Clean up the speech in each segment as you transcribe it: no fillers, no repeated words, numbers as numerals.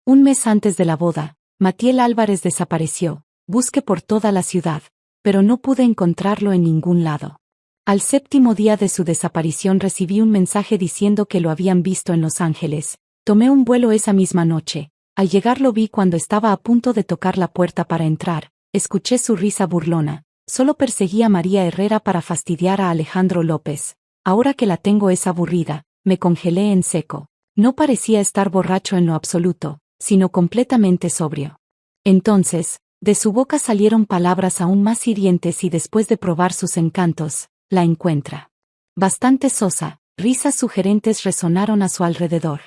Un mes antes de la boda, Matiel Álvarez desapareció. Busqué por toda la ciudad, pero no pude encontrarlo en ningún lado. Al 7º día de su desaparición recibí un mensaje diciendo que lo habían visto en Los Ángeles. Tomé un vuelo esa misma noche. Al llegar lo vi cuando estaba a punto de tocar la puerta para entrar. Escuché su risa burlona. Solo perseguí a María Herrera para fastidiar a Alejandro López. Ahora que la tengo es aburrida. Me congelé en seco. No parecía estar borracho en lo absoluto, sino completamente sobrio. Entonces, de su boca salieron palabras aún más hirientes y después de probar sus encantos, la encuentra. Bastante sosa, risas sugerentes resonaron a su alrededor.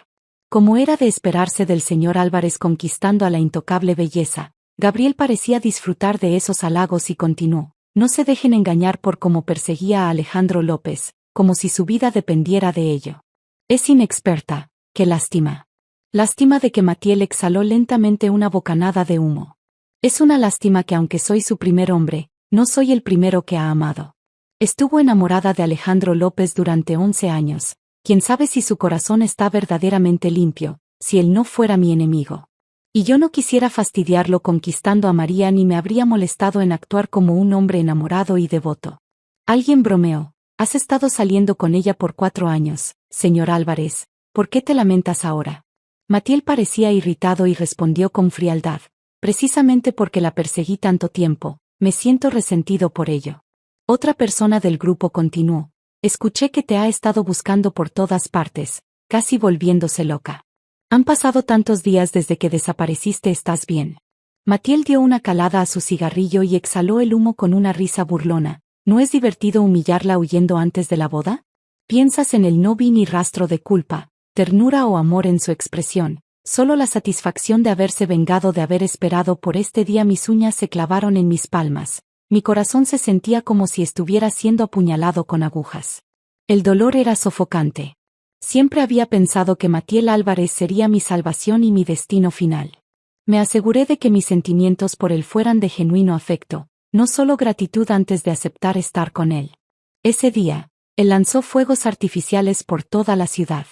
Como era de esperarse del señor Álvarez conquistando a la intocable belleza, Gabriel parecía disfrutar de esos halagos y continuó. No se dejen engañar por cómo perseguía a Alejandro López, como si su vida dependiera de ello. Es inexperta, qué lástima. Lástima de que Matiel exhaló lentamente una bocanada de humo. Es una lástima que aunque soy su primer hombre, no soy el primero que ha amado. Estuvo enamorada de Alejandro López durante 11 años. Quién sabe si su corazón está verdaderamente limpio, si él no fuera mi enemigo. Y yo no quisiera fastidiarlo conquistando a María ni me habría molestado en actuar como un hombre enamorado y devoto. Alguien bromeó. Has estado saliendo con ella por 4 años, señor Álvarez. ¿Por qué te lamentas ahora? Matiel parecía irritado y respondió con frialdad. Precisamente porque la perseguí tanto tiempo, me siento resentido por ello. Otra persona del grupo continuó. Escuché que te ha estado buscando por todas partes, casi volviéndose loca. Han pasado tantos días desde que desapareciste, ¿estás bien? Matiel dio una calada a su cigarrillo y exhaló el humo con una risa burlona. ¿No es divertido humillarla huyendo antes de la boda? Piensas en él, no vi ni rastro de culpa, ternura o amor en su expresión, solo la satisfacción de haberse vengado, de haber esperado por este día. Mis uñas se clavaron en mis palmas, mi corazón se sentía como si estuviera siendo apuñalado con agujas. El dolor era sofocante. Siempre había pensado que Matiel Álvarez sería mi salvación y mi destino final. Me aseguré de que mis sentimientos por él fueran de genuino afecto, no solo gratitud, antes de aceptar estar con él. Ese día, él lanzó fuegos artificiales por toda la ciudad.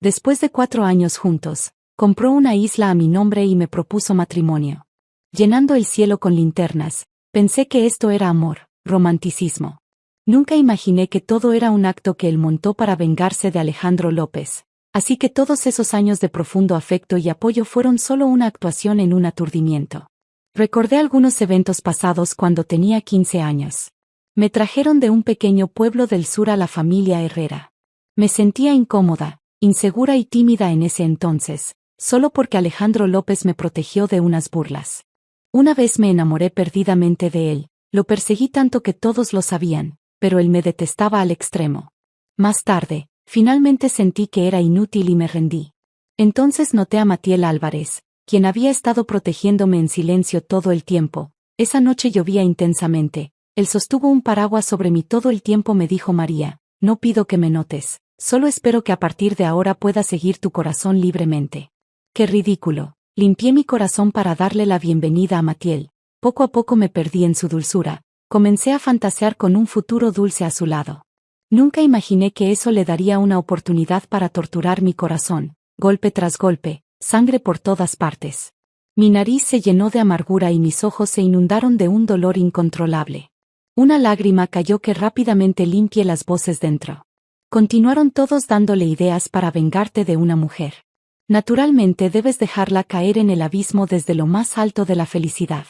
Después de 4 años juntos, compró una isla a mi nombre y me propuso matrimonio. Llenando el cielo con linternas, pensé que esto era amor, romanticismo. Nunca imaginé que todo era un acto que él montó para vengarse de Alejandro López. Así que todos esos años de profundo afecto y apoyo fueron solo una actuación en un aturdimiento. Recordé algunos eventos pasados cuando tenía 15 años. Me trajeron de un pequeño pueblo del sur a la familia Herrera. Me sentía incómoda, insegura y tímida en ese entonces, solo porque Alejandro López me protegió de unas burlas. Una vez me enamoré perdidamente de él, lo perseguí tanto que todos lo sabían, pero él me detestaba al extremo. Más tarde, finalmente sentí que era inútil y me rendí. Entonces noté a Matiel Álvarez, quien había estado protegiéndome en silencio todo el tiempo. Esa noche llovía intensamente. Él sostuvo un paraguas sobre mí todo el tiempo. Me dijo: María, no pido que me notes, solo espero que a partir de ahora puedas seguir tu corazón libremente. ¡Qué ridículo! Limpié mi corazón para darle la bienvenida a Matiel. Poco a poco me perdí en su dulzura. Comencé a fantasear con un futuro dulce a su lado. Nunca imaginé que eso le daría una oportunidad para torturar mi corazón, golpe tras golpe, sangre por todas partes. Mi nariz se llenó de amargura y mis ojos se inundaron de un dolor incontrolable. Una lágrima cayó que rápidamente limpié las voces dentro. Continuaron todos dándole ideas para vengarte de una mujer. Naturalmente debes dejarla caer en el abismo desde lo más alto de la felicidad.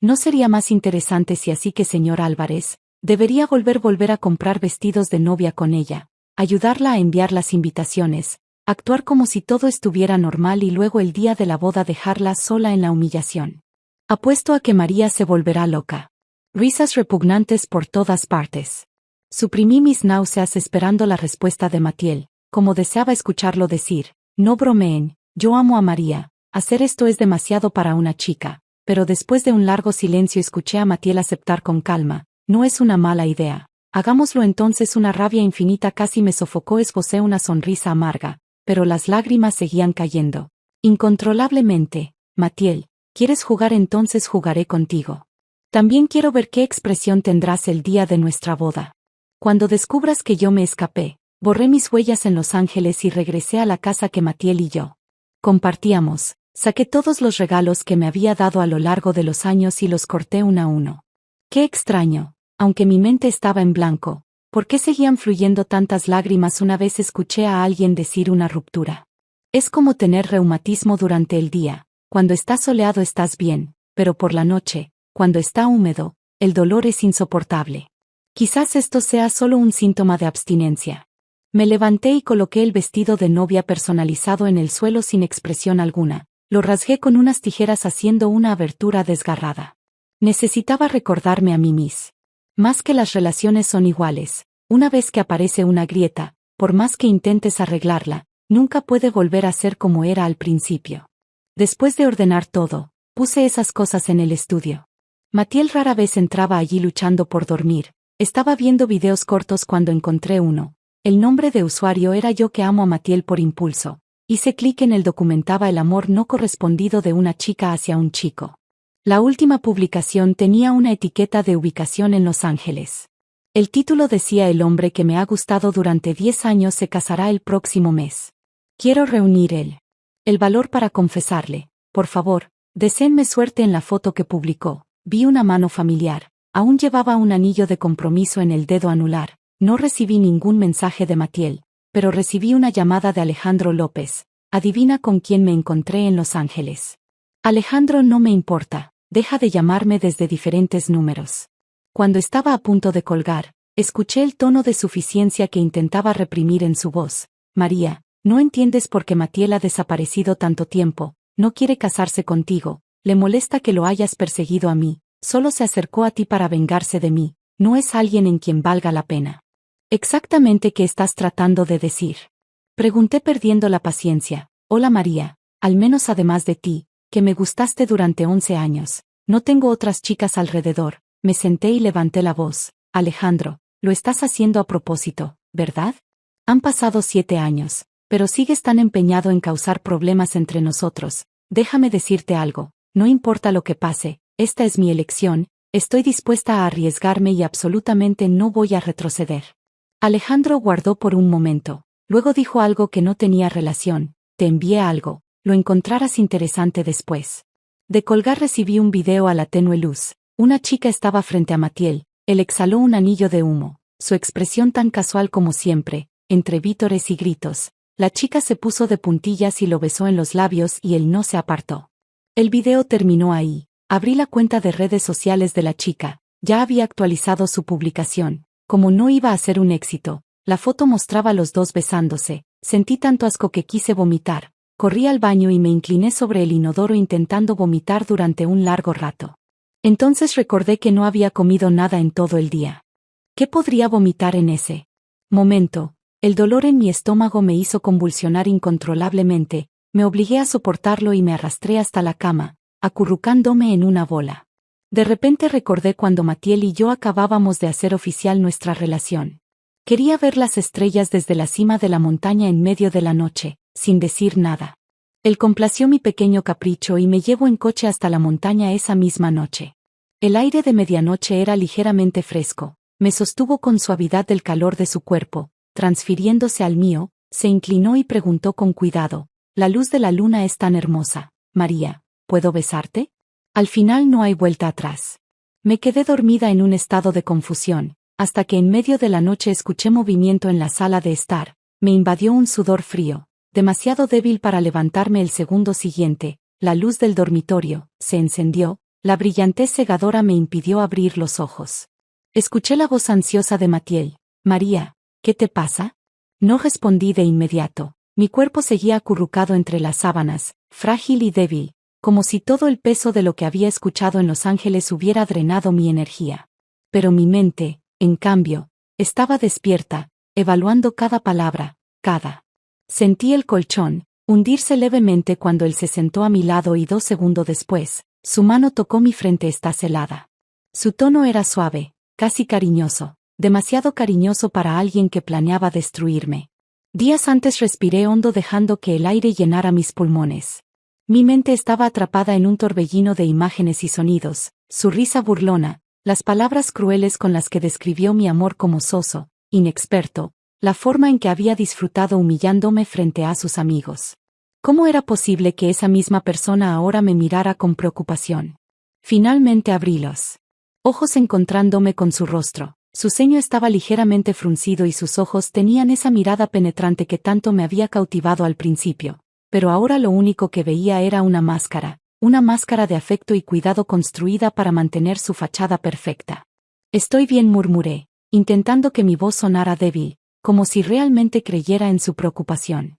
¿No sería más interesante si así que, señor Álvarez, debería volver a comprar vestidos de novia con ella, ayudarla a enviar las invitaciones, actuar como si todo estuviera normal y luego el día de la boda dejarla sola en la humillación? Apuesto a que María se volverá loca. Risas repugnantes por todas partes. Suprimí mis náuseas esperando la respuesta de Matiel, como deseaba escucharlo decir: no bromeen, yo amo a María, hacer esto es demasiado para una chica. Pero después de un largo silencio escuché a Matiel aceptar con calma: no es una mala idea. Hagámoslo entonces. Una rabia infinita casi me sofocó. Esbocé una sonrisa amarga, pero las lágrimas seguían cayendo. Incontrolablemente. Matiel, ¿quieres jugar? Entonces jugaré contigo. También quiero ver qué expresión tendrás el día de nuestra boda. Cuando descubras que yo me escapé, borré mis huellas en Los Ángeles y regresé a la casa que Matiel y yo compartíamos. Saqué todos los regalos que me había dado a lo largo de los años y los corté uno a uno. Qué extraño, aunque mi mente estaba en blanco, ¿por qué seguían fluyendo tantas lágrimas una vez escuché a alguien decir una ruptura? Es como tener reumatismo durante el día, cuando está soleado estás bien, pero por la noche, cuando está húmedo, el dolor es insoportable. Quizás esto sea solo un síntoma de abstinencia. Me levanté y coloqué el vestido de novia personalizado en el suelo sin expresión alguna. Lo rasgué con unas tijeras haciendo una abertura desgarrada. Necesitaba recordarme a mí misma. Más que las relaciones son iguales, una vez que aparece una grieta, por más que intentes arreglarla, nunca puede volver a ser como era al principio. Después de ordenar todo, puse esas cosas en el estudio. Matiel rara vez entraba allí luchando por dormir. Estaba viendo videos cortos cuando encontré uno. El nombre de usuario era Yo que amo a Matiel por impulso. Hice clic en el documentaba el amor no correspondido de una chica hacia un chico. La última publicación tenía una etiqueta de ubicación en Los Ángeles. El título decía el hombre que me ha gustado durante 10 años se casará el próximo mes. Quiero reunir el valor para confesarle. Por favor, deseenme suerte en la foto que publicó. Vi una mano familiar. Aún llevaba un anillo de compromiso en el dedo anular. No recibí ningún mensaje de Matiel, pero recibí una llamada de Alejandro López. Adivina con quién me encontré en Los Ángeles. Alejandro no me importa. Deja de llamarme desde diferentes números. Cuando estaba a punto de colgar, escuché el tono de suficiencia que intentaba reprimir en su voz. María, no entiendes por qué Matiel ha desaparecido tanto tiempo, no quiere casarse contigo, le molesta que lo hayas perseguido a mí, solo se acercó a ti para vengarse de mí, no es alguien en quien valga la pena. ¿Exactamente qué estás tratando de decir? Pregunté perdiendo la paciencia. Hola María, al menos además de ti, que me gustaste durante 11 años, no tengo otras chicas alrededor. Me senté y levanté la voz. Alejandro, lo estás haciendo a propósito, ¿verdad? Han pasado 7 años, pero sigues tan empeñado en causar problemas entre nosotros. Déjame decirte algo, no importa lo que pase, esta es mi elección, estoy dispuesta a arriesgarme y absolutamente no voy a retroceder. Alejandro guardó por un momento, luego dijo algo que no tenía relación. Te envié algo, lo encontrarás interesante después. De colgar recibí un video a la tenue luz. Una chica estaba frente a Matiel, él exhaló un anillo de humo, su expresión tan casual como siempre, entre vítores y gritos. La chica se puso de puntillas y lo besó en los labios y él no se apartó. El video terminó ahí. Abrí la cuenta de redes sociales de la chica, ya había actualizado su publicación. Como no iba a ser un éxito, la foto mostraba a los dos besándose. Sentí tanto asco que quise vomitar. Corrí al baño y me incliné sobre el inodoro intentando vomitar durante un largo rato. Entonces recordé que no había comido nada en todo el día. ¿Qué podría vomitar en ese momento? El dolor en mi estómago me hizo convulsionar incontrolablemente, me obligué a soportarlo y me arrastré hasta la cama, acurrucándome en una bola. De repente recordé cuando Matiel y yo acabábamos de hacer oficial nuestra relación. Quería ver las estrellas desde la cima de la montaña en medio de la noche, sin decir nada. Él complació mi pequeño capricho y me llevó en coche hasta la montaña esa misma noche. El aire de medianoche era ligeramente fresco, me sostuvo con suavidad del calor de su cuerpo, transfiriéndose al mío, se inclinó y preguntó con cuidado, la luz de la luna es tan hermosa, María, ¿puedo besarte? Al final no hay vuelta atrás. Me quedé dormida en un estado de confusión, hasta que en medio de la noche escuché movimiento en la sala de estar, me invadió un sudor frío, demasiado débil para levantarme el segundo siguiente, la luz del dormitorio se encendió, la brillantez cegadora me impidió abrir los ojos. Escuché la voz ansiosa de Matiel, María, ¿qué te pasa? No respondí de inmediato, mi cuerpo seguía acurrucado entre las sábanas, frágil y débil, como si todo el peso de lo que había escuchado en Los Ángeles hubiera drenado mi energía. Pero mi mente, en cambio, estaba despierta, evaluando cada palabra, cada. Sentí el colchón hundirse levemente cuando él se sentó a mi lado y 2 segundos después, su mano tocó mi frente helada. Su tono era suave, casi cariñoso, demasiado cariñoso para alguien que planeaba destruirme. Días antes respiré hondo dejando que el aire llenara mis pulmones. Mi mente estaba atrapada en un torbellino de imágenes y sonidos, su risa burlona, las palabras crueles con las que describió mi amor como soso, inexperto, la forma en que había disfrutado humillándome frente a sus amigos. ¿Cómo era posible que esa misma persona ahora me mirara con preocupación? Finalmente abrí los ojos encontrándome con su rostro. Su ceño estaba ligeramente fruncido y sus ojos tenían esa mirada penetrante que tanto me había cautivado al principio. Pero ahora lo único que veía era una máscara de afecto y cuidado construida para mantener su fachada perfecta. Estoy bien, murmuré, intentando que mi voz sonara débil, como si realmente creyera en su preocupación.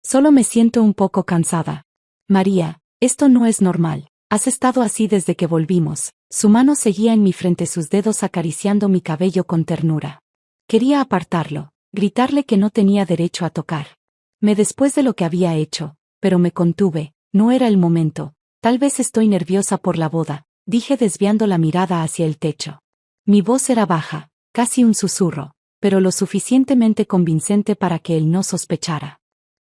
Solo me siento un poco cansada. María, esto no es normal. Has estado así desde que volvimos. Su mano seguía en mi frente, sus dedos acariciando mi cabello con ternura. Quería apartarlo, gritarle que no tenía derecho a tocarme después de lo que había hecho, pero me contuve, no era el momento. Tal vez estoy nerviosa por la boda, dije desviando la mirada hacia el techo. Mi voz era baja, casi un susurro, pero lo suficientemente convincente para que él no sospechara.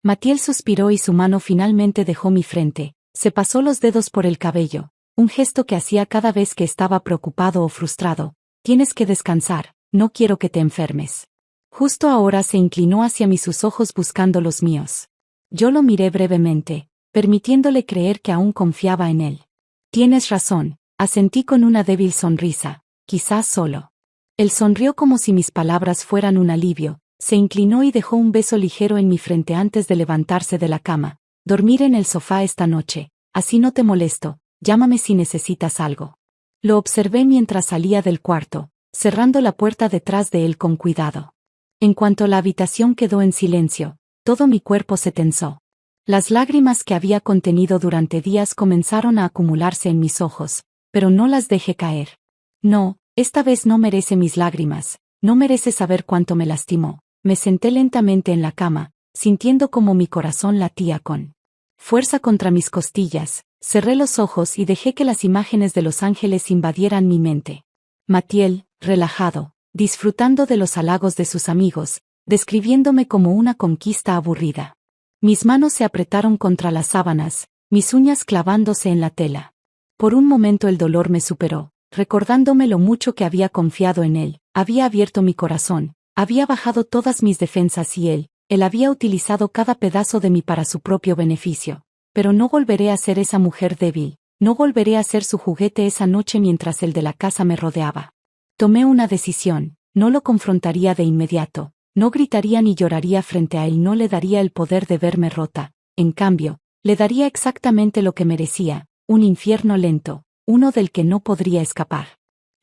Matiel suspiró y su mano finalmente dejó mi frente, se pasó los dedos por el cabello, un gesto que hacía cada vez que estaba preocupado o frustrado. Tienes que descansar, no quiero que te enfermes. Justo ahora se inclinó hacia mí, sus ojos buscando los míos. Yo lo miré brevemente, permitiéndole creer que aún confiaba en él. Tienes razón, asentí con una débil sonrisa, quizás solo. Él sonrió como si mis palabras fueran un alivio, se inclinó y dejó un beso ligero en mi frente antes de levantarse de la cama. Dormir en el sofá esta noche, así no te molesto, llámame si necesitas algo. Lo observé mientras salía del cuarto, cerrando la puerta detrás de él con cuidado. En cuanto la habitación quedó en silencio, todo mi cuerpo se tensó. Las lágrimas que había contenido durante días comenzaron a acumularse en mis ojos, pero no las dejé caer. No, esta vez no merece mis lágrimas, no merece saber cuánto me lastimó. Me senté lentamente en la cama, sintiendo como mi corazón latía con fuerza contra mis costillas. Cerré los ojos y dejé que las imágenes de los ángeles invadieran mi mente. Matiel, relajado, disfrutando de los halagos de sus amigos, describiéndome como una conquista aburrida. Mis manos se apretaron contra las sábanas, mis uñas clavándose en la tela. Por un momento el dolor me superó, recordándome lo mucho que había confiado en él. Había abierto mi corazón, había bajado todas mis defensas y él había utilizado cada pedazo de mí para su propio beneficio. Pero no volveré a ser esa mujer débil, no volveré a ser su juguete esa noche mientras el de la casa me rodeaba. Tomé una decisión, no lo confrontaría de inmediato, no gritaría ni lloraría frente a él, no le daría el poder de verme rota, en cambio, le daría exactamente lo que merecía, un infierno lento, uno del que no podría escapar.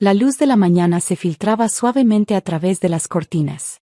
La luz de la mañana se filtraba suavemente a través de las cortinas.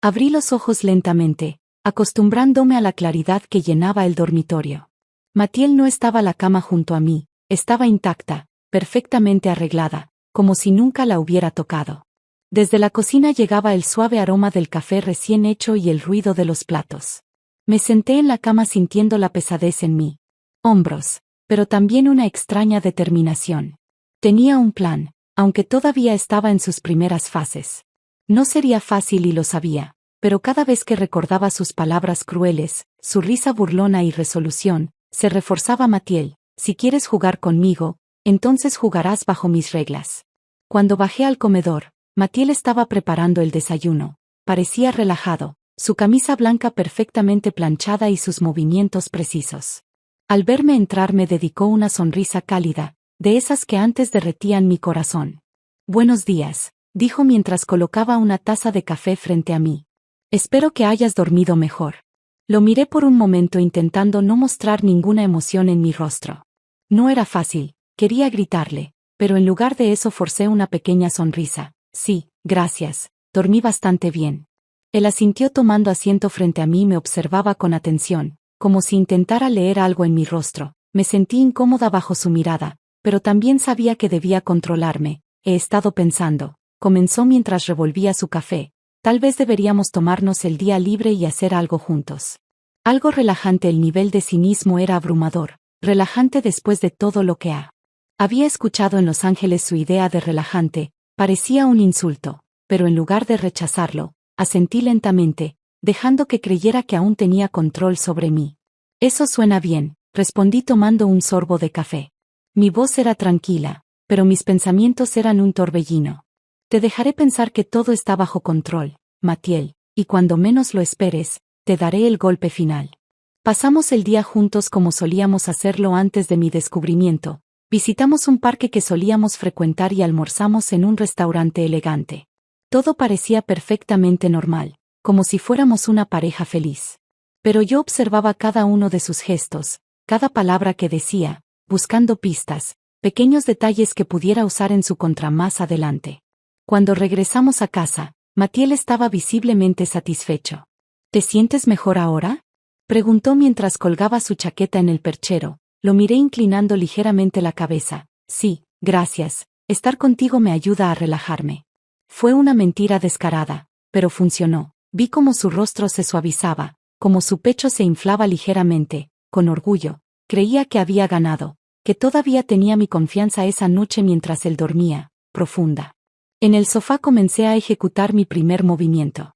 Abrí los ojos lentamente, acostumbrándome a la claridad que llenaba el dormitorio. Matiel no estaba en la cama junto a mí, estaba intacta, perfectamente arreglada, como si nunca la hubiera tocado. Desde la cocina llegaba el suave aroma del café recién hecho y el ruido de los platos. Me senté en la cama sintiendo la pesadez en mí hombros, pero también una extraña determinación. Tenía un plan, aunque todavía estaba en sus primeras fases. No sería fácil y lo sabía, pero cada vez que recordaba sus palabras crueles, su risa burlona y resolución, se reforzaba. Matiel, si quieres jugar conmigo, entonces jugarás bajo mis reglas. Cuando bajé al comedor, Matiel estaba preparando el desayuno. Parecía relajado, su camisa blanca perfectamente planchada y sus movimientos precisos. Al verme entrar me dedicó una sonrisa cálida, de esas que antes derretían mi corazón. Buenos días, dijo mientras colocaba una taza de café frente a mí. Espero que hayas dormido mejor. Lo miré por un momento intentando no mostrar ninguna emoción en mi rostro. No era fácil, quería gritarle, pero en lugar de eso forcé una pequeña sonrisa. Sí, gracias, dormí bastante bien. Él asintió tomando asiento frente a mí y me observaba con atención, como si intentara leer algo en mi rostro. Me sentí incómoda bajo su mirada, pero también sabía que debía controlarme. He estado pensando, comenzó mientras revolvía su café. Tal vez deberíamos tomarnos el día libre y hacer algo juntos. Algo relajante. El nivel de cinismo era abrumador, relajante después de todo lo que había escuchado en Los Ángeles. Su idea de relajante parecía un insulto, pero en lugar de rechazarlo, asentí lentamente, dejando que creyera que aún tenía control sobre mí. Eso suena bien, respondí tomando un sorbo de café. Mi voz era tranquila, pero mis pensamientos eran un torbellino. Te dejaré pensar que todo está bajo control, Matiel, y cuando menos lo esperes, te daré el golpe final. Pasamos el día juntos como solíamos hacerlo antes de mi descubrimiento. Visitamos un parque que solíamos frecuentar y almorzamos en un restaurante elegante. Todo parecía perfectamente normal, como si fuéramos una pareja feliz. Pero yo observaba cada uno de sus gestos, cada palabra que decía, buscando pistas, pequeños detalles que pudiera usar en su contra más adelante. Cuando regresamos a casa, Matiel estaba visiblemente satisfecho. ¿Te sientes mejor ahora?, preguntó mientras colgaba su chaqueta en el perchero. Lo miré inclinando ligeramente la cabeza. Sí, gracias, estar contigo me ayuda a relajarme. Fue una mentira descarada, pero funcionó. Vi cómo su rostro se suavizaba, cómo su pecho se inflaba ligeramente, con orgullo. Creía que había ganado, que todavía tenía mi confianza esa noche mientras él dormía, profunda. En el sofá comencé a ejecutar mi primer movimiento.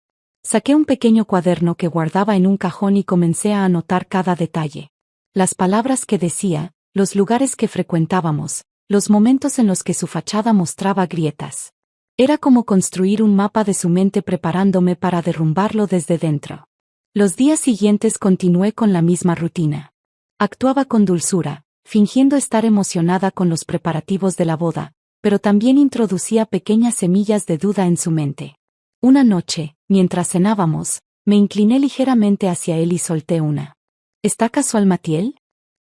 Saqué un pequeño cuaderno que guardaba en un cajón y comencé a anotar cada detalle. Las palabras que decía, los lugares que frecuentábamos, los momentos en los que su fachada mostraba grietas. Era como construir un mapa de su mente preparándome para derrumbarlo desde dentro. Los días siguientes continué con la misma rutina. Actuaba con dulzura, fingiendo estar emocionada con los preparativos de la boda, pero también introducía pequeñas semillas de duda en su mente. Una noche, mientras cenábamos, me incliné ligeramente hacia él y solté una. ¿Está casual, Matiel?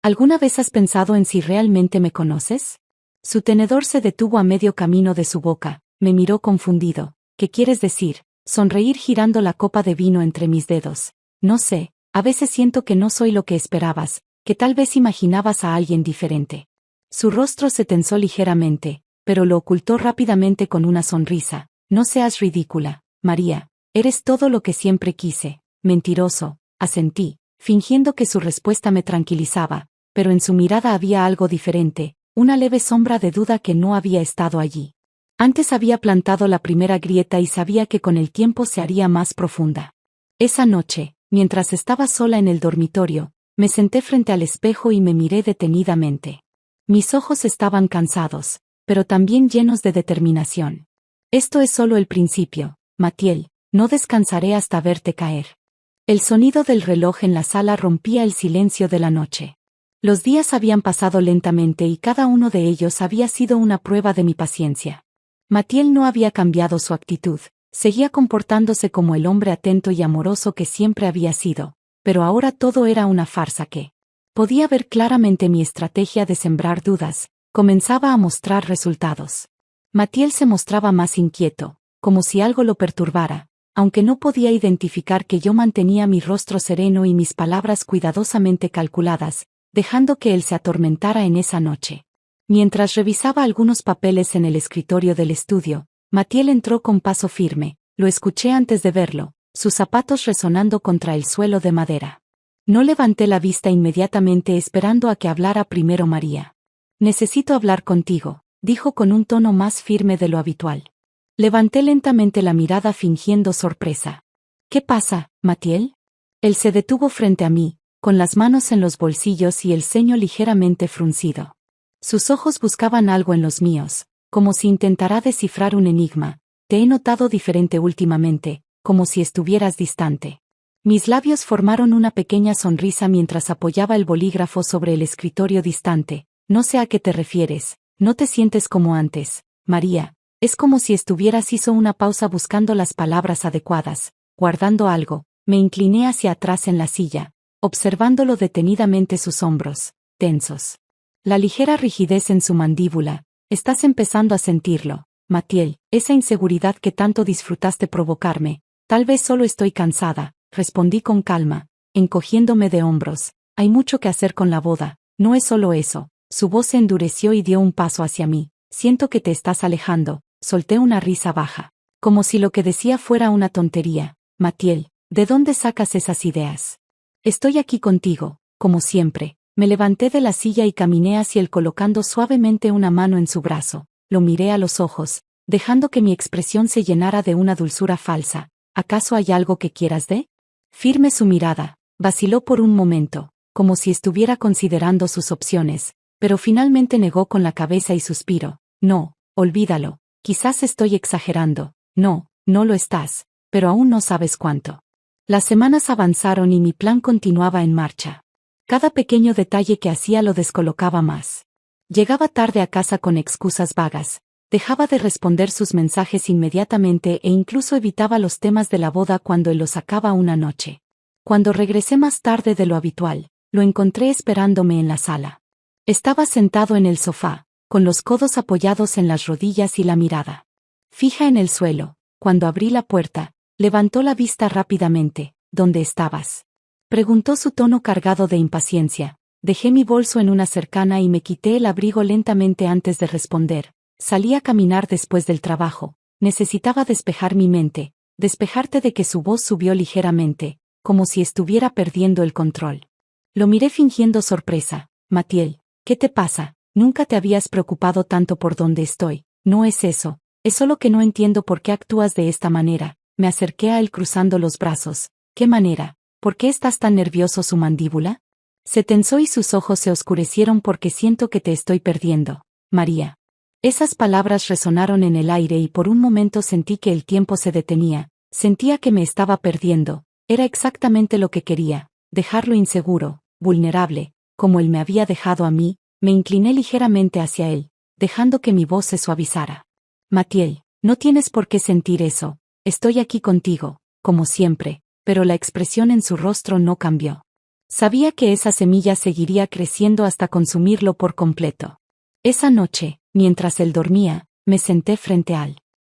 ¿Alguna vez has pensado en si realmente me conoces? Su tenedor se detuvo a medio camino de su boca, me miró confundido. ¿Qué quieres decir? Sonreír girando la copa de vino entre mis dedos. No sé, a veces siento que no soy lo que esperabas, que tal vez imaginabas a alguien diferente. Su rostro se tensó ligeramente, pero lo ocultó rápidamente con una sonrisa. No seas ridícula, María. Eres todo lo que siempre quise. Mentiroso, asentí, fingiendo que su respuesta me tranquilizaba, pero en su mirada había algo diferente, una leve sombra de duda que no había estado allí. Antes había plantado la primera grieta y sabía que con el tiempo se haría más profunda. Esa noche, mientras estaba sola en el dormitorio, me senté frente al espejo y me miré detenidamente. Mis ojos estaban cansados, pero también llenos de determinación. Esto es solo el principio, Matiel, no descansaré hasta verte caer. El sonido del reloj en la sala rompía el silencio de la noche. Los días habían pasado lentamente y cada uno de ellos había sido una prueba de mi paciencia. Matiel no había cambiado su actitud, seguía comportándose como el hombre atento y amoroso que siempre había sido, pero ahora todo era una farsa que podía ver claramente mi estrategia de sembrar dudas, comenzaba a mostrar resultados. Matiel se mostraba más inquieto, como si algo lo perturbara, aunque no podía identificar que yo mantenía mi rostro sereno y mis palabras cuidadosamente calculadas, dejando que él se atormentara en esa noche. Mientras revisaba algunos papeles en el escritorio del estudio, Matiel entró con paso firme, lo escuché antes de verlo, sus zapatos resonando contra el suelo de madera. No levanté la vista inmediatamente esperando a que hablara primero María. Necesito hablar contigo, dijo con un tono más firme de lo habitual. Levanté lentamente la mirada fingiendo sorpresa. ¿Qué pasa, Matiel? Él se detuvo frente a mí, con las manos en los bolsillos y el ceño ligeramente fruncido. Sus ojos buscaban algo en los míos, como si intentara descifrar un enigma. Te he notado diferente últimamente, como si estuvieras distante. Mis labios formaron una pequeña sonrisa mientras apoyaba el bolígrafo sobre el escritorio distante. No sé a qué te refieres, no te sientes como antes, María. Es como si estuvieras. Hizo una pausa buscando las palabras adecuadas, guardando algo. Me incliné hacia atrás en la silla, observándolo detenidamente sus hombros, tensos. La ligera rigidez en su mandíbula. Estás empezando a sentirlo, Matiel, esa inseguridad que tanto disfrutaste provocarme. Tal vez solo estoy cansada, respondí con calma, encogiéndome de hombros. Hay mucho que hacer con la boda, no es solo eso. Su voz se endureció y dio un paso hacia mí. Siento que te estás alejando. Solté una risa baja, como si lo que decía fuera una tontería. Matiel, ¿de dónde sacas esas ideas? Estoy aquí contigo, como siempre. Me levanté de la silla y caminé hacia él colocando suavemente una mano en su brazo. Lo miré a los ojos, dejando que mi expresión se llenara de una dulzura falsa. ¿Acaso hay algo que quieras de? Firme su mirada, vaciló por un momento, como si estuviera considerando sus opciones, pero finalmente negó con la cabeza y suspiró. No, olvídalo. Quizás estoy exagerando. No, no lo estás, pero aún no sabes cuánto. Las semanas avanzaron y mi plan continuaba en marcha. Cada pequeño detalle que hacía lo descolocaba más. Llegaba tarde a casa con excusas vagas, dejaba de responder sus mensajes inmediatamente e incluso evitaba los temas de la boda cuando él los sacaba una noche. Cuando regresé más tarde de lo habitual, lo encontré esperándome en la sala. Estaba sentado en el sofá, con los codos apoyados en las rodillas y la mirada fija en el suelo. Cuando abrí la puerta, levantó la vista rápidamente. ¿Dónde estabas?, preguntó, su tono cargado de impaciencia. Dejé mi bolso en una cercana y me quité el abrigo lentamente antes de responder. Salí a caminar después del trabajo. Necesitaba despejar mi mente. Despejarte. De que su voz subió ligeramente, como si estuviera perdiendo el control. Lo miré fingiendo sorpresa. Mathiel, ¿qué te pasa? Nunca te habías preocupado tanto por dónde estoy. No es eso. Es solo que no entiendo por qué actúas de esta manera. Me acerqué a él cruzando los brazos. ¿Qué manera? ¿Por qué estás tan nervioso? Su mandíbula se tensó y sus ojos se oscurecieron. Porque siento que te estoy perdiendo, María. Esas palabras resonaron en el aire y por un momento sentí que el tiempo se detenía. Sentía que me estaba perdiendo. Era exactamente lo que quería, dejarlo inseguro, vulnerable, como él me había dejado a mí. Me incliné ligeramente hacia él, dejando que mi voz se suavizara. Mathiel, no tienes por qué sentir eso. Estoy aquí contigo, como siempre. Pero la expresión en su rostro no cambió. Sabía que esa semilla seguiría creciendo hasta consumirlo por completo. Esa noche, mientras él dormía, me senté frente al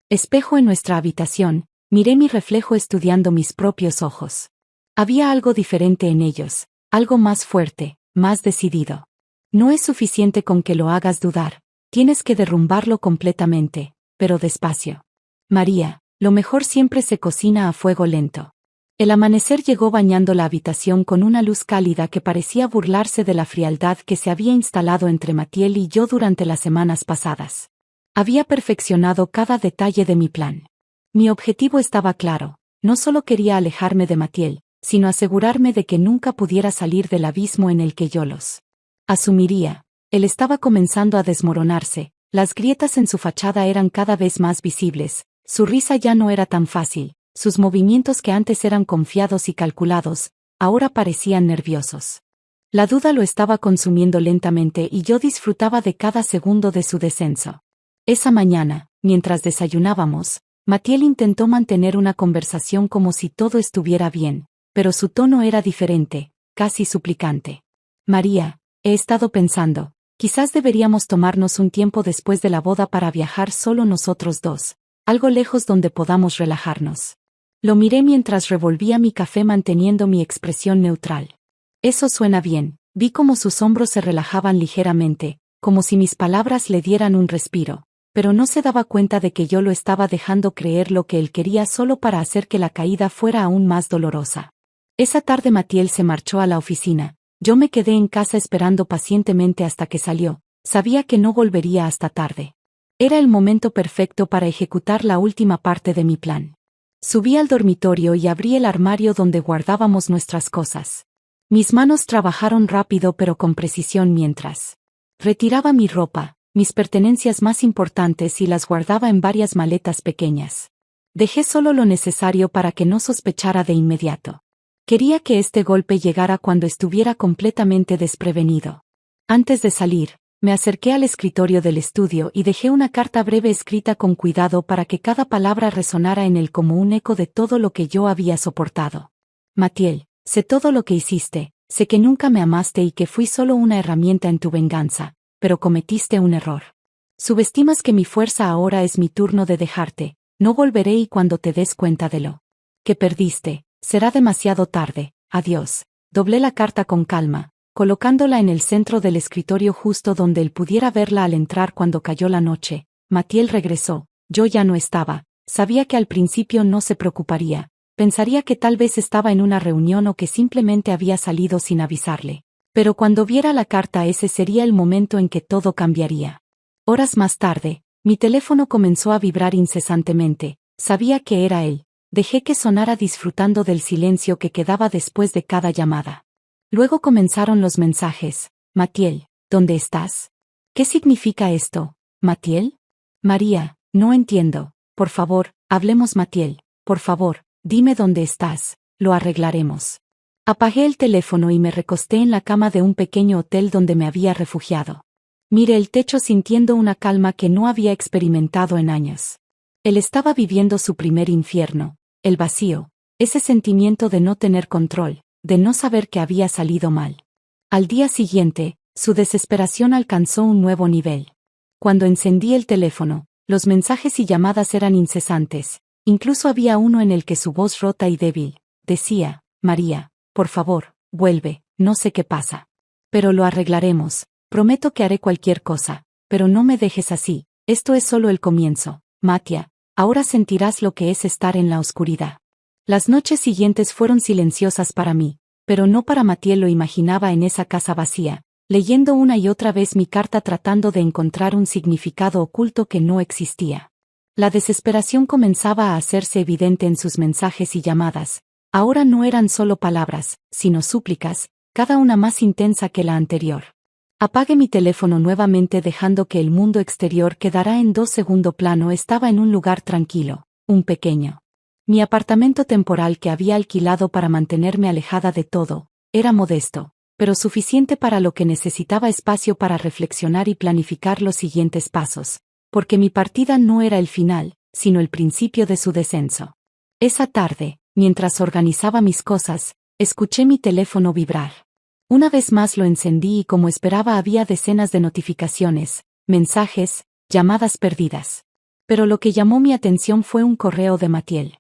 espejo en nuestra habitación, miré mi reflejo estudiando mis propios ojos. Había algo diferente en ellos, algo más fuerte, más decidido. No es suficiente con que lo hagas dudar, tienes que derrumbarlo completamente, pero despacio. María, lo mejor siempre se cocina a fuego lento. El amanecer llegó bañando la habitación con una luz cálida que parecía burlarse de la frialdad que se había instalado entre Mathiel y yo durante las semanas pasadas. Había perfeccionado cada detalle de mi plan. Mi objetivo estaba claro, no solo quería alejarme de Mathiel, sino asegurarme de que nunca pudiera salir del abismo en el que yo los asumiría. Él estaba comenzando a desmoronarse, las grietas en su fachada eran cada vez más visibles, su risa ya no era tan fácil. Sus movimientos que antes eran confiados y calculados, ahora parecían nerviosos. La duda lo estaba consumiendo lentamente y yo disfrutaba de cada segundo de su descenso. Esa mañana, mientras desayunábamos, Mathiel intentó mantener una conversación como si todo estuviera bien, pero su tono era diferente, casi suplicante. María, he estado pensando, quizás deberíamos tomarnos un tiempo después de la boda para viajar solo nosotros dos, algo lejos donde podamos relajarnos. Lo miré mientras revolvía mi café manteniendo mi expresión neutral. Eso suena bien. Vi cómo sus hombros se relajaban ligeramente, como si mis palabras le dieran un respiro, pero no se daba cuenta de que yo lo estaba dejando creer lo que él quería solo para hacer que la caída fuera aún más dolorosa. Esa tarde Mathiel se marchó a la oficina. Yo me quedé en casa esperando pacientemente hasta que salió. Sabía que no volvería hasta tarde. Era el momento perfecto para ejecutar la última parte de mi plan. Subí al dormitorio y abrí el armario donde guardábamos nuestras cosas. Mis manos trabajaron rápido pero con precisión mientras retiraba mi ropa, mis pertenencias más importantes y las guardaba en varias maletas pequeñas. Dejé solo lo necesario para que no sospechara de inmediato. Quería que este golpe llegara cuando estuviera completamente desprevenido. Antes de salir, me acerqué al escritorio del estudio y dejé una carta breve escrita con cuidado para que cada palabra resonara en él como un eco de todo lo que yo había soportado. Mathiel, sé todo lo que hiciste, sé que nunca me amaste y que fui solo una herramienta en tu venganza, pero cometiste un error. Subestimas que mi fuerza ahora es mi turno de dejarte, no volveré y cuando te des cuenta de lo que perdiste, será demasiado tarde, adiós. Doblé la carta con calma, colocándola en el centro del escritorio justo donde él pudiera verla al entrar cuando cayó la noche. Mathiel regresó, yo ya no estaba, sabía que al principio no se preocuparía, pensaría que tal vez estaba en una reunión o que simplemente había salido sin avisarle. Pero cuando viera la carta ese sería el momento en que todo cambiaría. Horas más tarde, mi teléfono comenzó a vibrar incesantemente, sabía que era él, dejé que sonara disfrutando del silencio que quedaba después de cada llamada. Luego comenzaron los mensajes. Mathiel, ¿dónde estás? ¿Qué significa esto, Mathiel? María, no entiendo. Por favor, hablemos Mathiel. Por favor, dime dónde estás. lo arreglaremos. Apagué el teléfono y me recosté en la cama de un pequeño hotel donde me había refugiado. Miré el techo sintiendo una calma que no había experimentado en años. Él estaba viviendo su primer infierno, el vacío, ese sentimiento de no tener control, de no saber que había salido mal. Al día siguiente, su desesperación alcanzó un nuevo nivel. Cuando encendí el teléfono, los mensajes y llamadas eran incesantes. Incluso había uno en el que su voz rota y débil decía: María, por favor, vuelve, no sé qué pasa. Pero lo arreglaremos, prometo que haré cualquier cosa, pero no me dejes así, esto es solo el comienzo, Mattia, ahora sentirás lo que es estar en la oscuridad. Las noches siguientes fueron silenciosas para mí, pero no para Mathieu. Lo imaginaba en esa casa vacía, leyendo una y otra vez mi carta tratando de encontrar un significado oculto que no existía. La desesperación comenzaba a hacerse evidente en sus mensajes y llamadas. Ahora no eran solo palabras, sino súplicas, cada una más intensa que la anterior. Apagué mi teléfono nuevamente dejando que el mundo exterior quedara en segundo plano. Estaba en un lugar tranquilo, un pequeño. Mi apartamento temporal que había alquilado para mantenerme alejada de todo, era modesto, pero suficiente para lo que necesitaba espacio para reflexionar y planificar los siguientes pasos, porque mi partida no era el final, sino el principio de su descenso. Esa tarde, mientras organizaba mis cosas, escuché mi teléfono vibrar. Una vez más lo encendí y como esperaba había decenas de notificaciones, mensajes, llamadas perdidas. Pero lo que llamó mi atención fue un correo de Mathieu.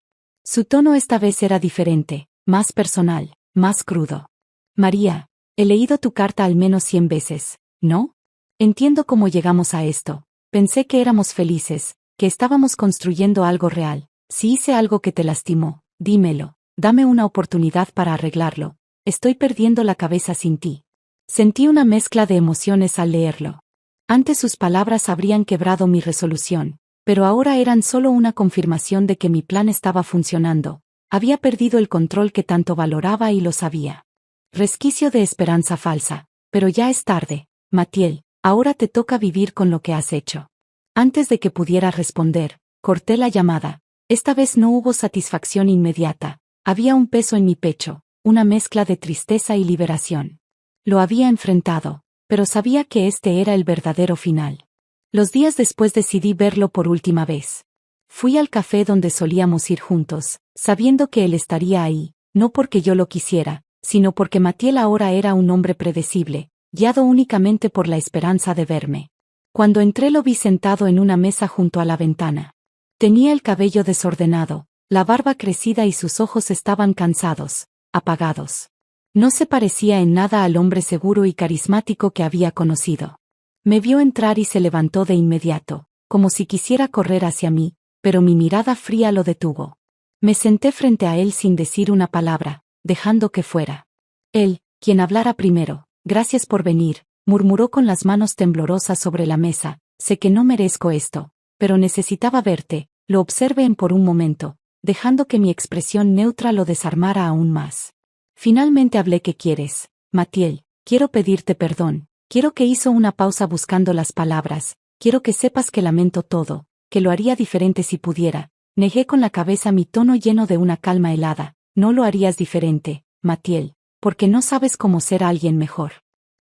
Su tono esta vez era diferente, más personal, más crudo. María, he leído tu carta al menos 100 veces, ¿no? Entiendo cómo llegamos a esto. Pensé que éramos felices, que estábamos construyendo algo real. Si hice algo que te lastimó, dímelo, dame una oportunidad para arreglarlo. Estoy perdiendo la cabeza sin ti. Sentí una mezcla de emociones al leerlo. Antes sus palabras habrían quebrado mi resolución, pero ahora eran solo una confirmación de que mi plan estaba funcionando. Había perdido el control que tanto valoraba y lo sabía. Resquicio de esperanza falsa, pero ya es tarde, Mathieu, ahora te toca vivir con lo que has hecho. Antes de que pudiera responder, corté la llamada. Esta vez no hubo satisfacción inmediata, había un peso en mi pecho, una mezcla de tristeza y liberación. Lo había enfrentado, pero sabía que este era el verdadero final. Los días después decidí verlo por última vez. Fui al café donde solíamos ir juntos, sabiendo que él estaría ahí, no porque yo lo quisiera, sino porque Mathieu ahora era un hombre predecible, guiado únicamente por la esperanza de verme. Cuando entré lo vi sentado en una mesa junto a la ventana. Tenía el cabello desordenado, la barba crecida y sus ojos estaban cansados, apagados. No se parecía en nada al hombre seguro y carismático que había conocido. Me vio entrar y se levantó de inmediato, como si quisiera correr hacia mí, pero mi mirada fría lo detuvo. Me senté frente a él sin decir una palabra, dejando que fuera él quien hablara primero. Gracias por venir, murmuró con las manos temblorosas sobre la mesa. Sé que no merezco esto, pero necesitaba verte. Lo observé por un momento, dejando que mi expresión neutra lo desarmara aún más. Finalmente hablé. ¿Qué quieres, Mathieu? Quiero pedirte perdón. Quiero que hizo una pausa buscando las palabras. Quiero que sepas que lamento todo, que lo haría diferente si pudiera. Negué con la cabeza, mi tono lleno de una calma helada. No lo harías diferente, Mathieu, porque no sabes cómo ser alguien mejor.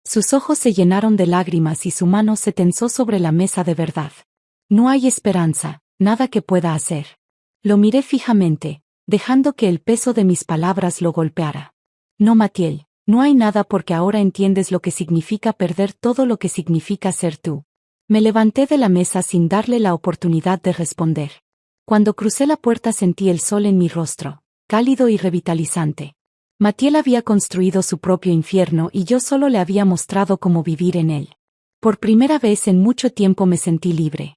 Sus ojos se llenaron de lágrimas y su mano se tensó sobre la mesa. De verdad. No hay esperanza, nada que pueda hacer. Lo miré fijamente, dejando que el peso de mis palabras lo golpeara. No, Mathieu, no hay nada porque ahora entiendes lo que significa perder todo lo que significa ser tú. Me levanté de la mesa sin darle la oportunidad de responder. Cuando crucé la puerta sentí el sol en mi rostro, cálido y revitalizante. Mathieu había construido su propio infierno y yo solo le había mostrado cómo vivir en él. Por primera vez en mucho tiempo me sentí libre.